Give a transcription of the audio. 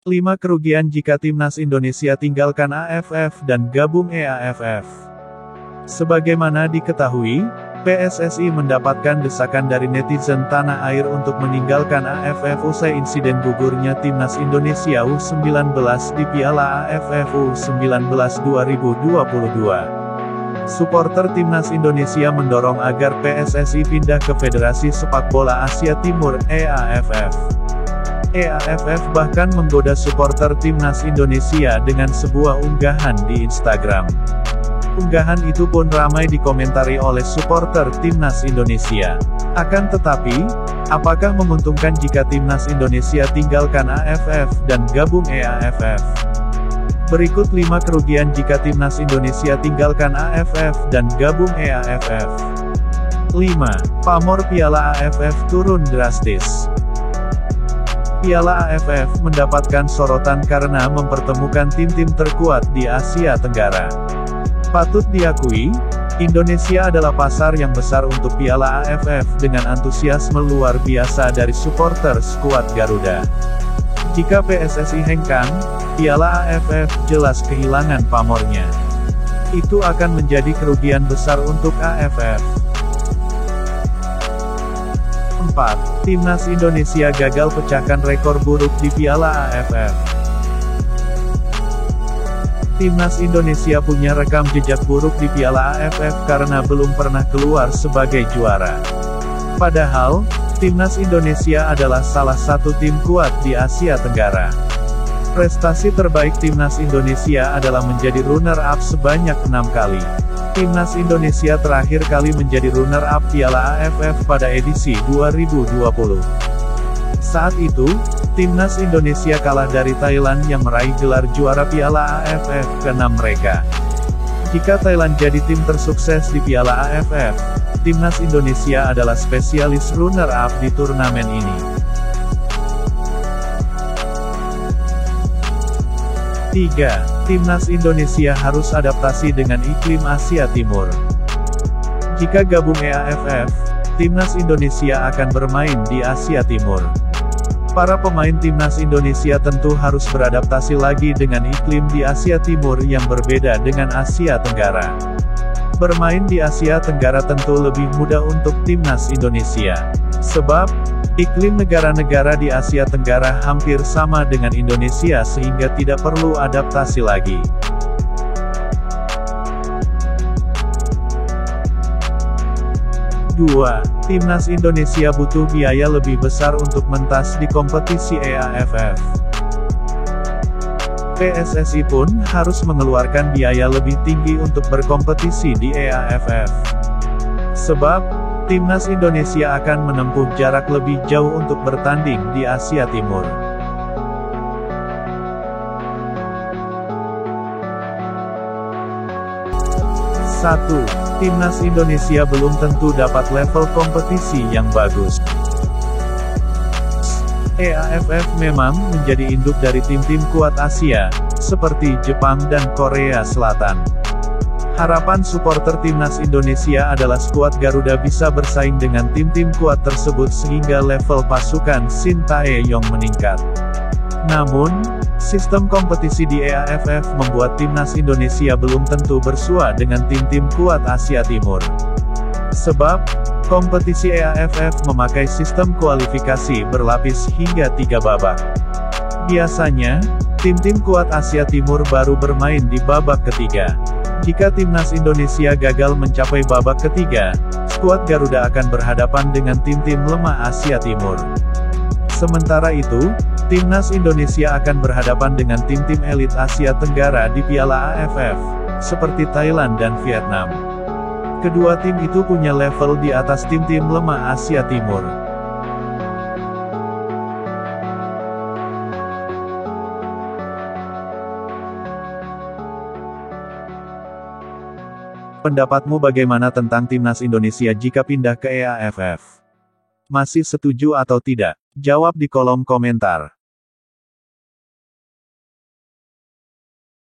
5 kerugian jika timnas Indonesia tinggalkan AFF dan gabung EAFF. Sebagaimana diketahui, PSSI mendapatkan desakan dari netizen tanah air untuk meninggalkan AFF usai insiden gugurnya timnas Indonesia U19 di Piala AFF U19 2022. Supporter timnas Indonesia mendorong agar PSSI pindah ke Federasi Sepak Bola Asia Timur (EAFF). EAFF bahkan menggoda supporter timnas Indonesia dengan sebuah unggahan di Instagram. Unggahan itu pun ramai dikomentari oleh supporter timnas Indonesia. Akan tetapi, apakah menguntungkan jika timnas Indonesia tinggalkan AFF dan gabung EAFF? Berikut 5 kerugian jika timnas Indonesia tinggalkan AFF dan gabung EAFF. 5. Pamor Piala AFF turun drastis. Piala AFF mendapatkan sorotan karena mempertemukan tim-tim terkuat di Asia Tenggara. Patut diakui, Indonesia adalah pasar yang besar untuk Piala AFF dengan antusiasme luar biasa dari supporter skuad Garuda. Jika PSSI hengkang, Piala AFF jelas kehilangan pamornya. Itu akan menjadi kerugian besar untuk AFF. 4. Timnas Indonesia gagal pecahkan rekor buruk di Piala AFF. Timnas Indonesia punya rekam jejak buruk di Piala AFF karena belum pernah keluar sebagai juara. Padahal, Timnas Indonesia adalah salah satu tim kuat di Asia Tenggara. Prestasi terbaik Timnas Indonesia adalah menjadi runner-up sebanyak 6 kali. Timnas Indonesia terakhir kali menjadi runner-up Piala AFF pada edisi 2020. Saat itu, Timnas Indonesia kalah dari Thailand yang meraih gelar juara Piala AFF ke-6 mereka. Jika Thailand jadi tim tersukses di Piala AFF, Timnas Indonesia adalah spesialis runner-up di turnamen ini. 3. Timnas Indonesia harus adaptasi dengan iklim Asia Timur. Jika gabung EAFF, Timnas Indonesia akan bermain di Asia Timur. Para pemain Timnas Indonesia tentu harus beradaptasi lagi dengan iklim di Asia Timur yang berbeda dengan Asia Tenggara. Bermain di Asia Tenggara tentu lebih mudah untuk Timnas Indonesia. Sebab, iklim negara-negara di Asia Tenggara hampir sama dengan Indonesia sehingga tidak perlu adaptasi lagi. 2. Timnas Indonesia butuh biaya lebih besar untuk mentas di kompetisi EAFF. PSSI pun harus mengeluarkan biaya lebih tinggi untuk berkompetisi di EAFF. Sebab, Timnas Indonesia akan menempuh jarak lebih jauh untuk bertanding di Asia Timur. 1. Timnas Indonesia belum tentu dapat level kompetisi yang bagus. EAFF memang menjadi induk dari tim-tim kuat Asia, seperti Jepang dan Korea Selatan. Harapan supporter Timnas Indonesia adalah skuad Garuda bisa bersaing dengan tim-tim kuat tersebut sehingga level pasukan Shin Tae-yong meningkat. Namun, sistem kompetisi di EAFF membuat Timnas Indonesia belum tentu bersua dengan tim-tim kuat Asia Timur. Sebab, kompetisi EAFF memakai sistem kualifikasi berlapis hingga 3 babak. Biasanya, tim-tim kuat Asia Timur baru bermain di babak ketiga. Jika Timnas Indonesia gagal mencapai babak ketiga, skuad Garuda akan berhadapan dengan tim-tim lemah Asia Timur. Sementara itu, Timnas Indonesia akan berhadapan dengan tim-tim elit Asia Tenggara di Piala AFF, seperti Thailand dan Vietnam. Kedua tim itu punya level di atas tim-tim lemah Asia Timur. Pendapatmu bagaimana tentang Timnas Indonesia jika pindah ke EAFF? Masih setuju atau tidak? Jawab di kolom komentar.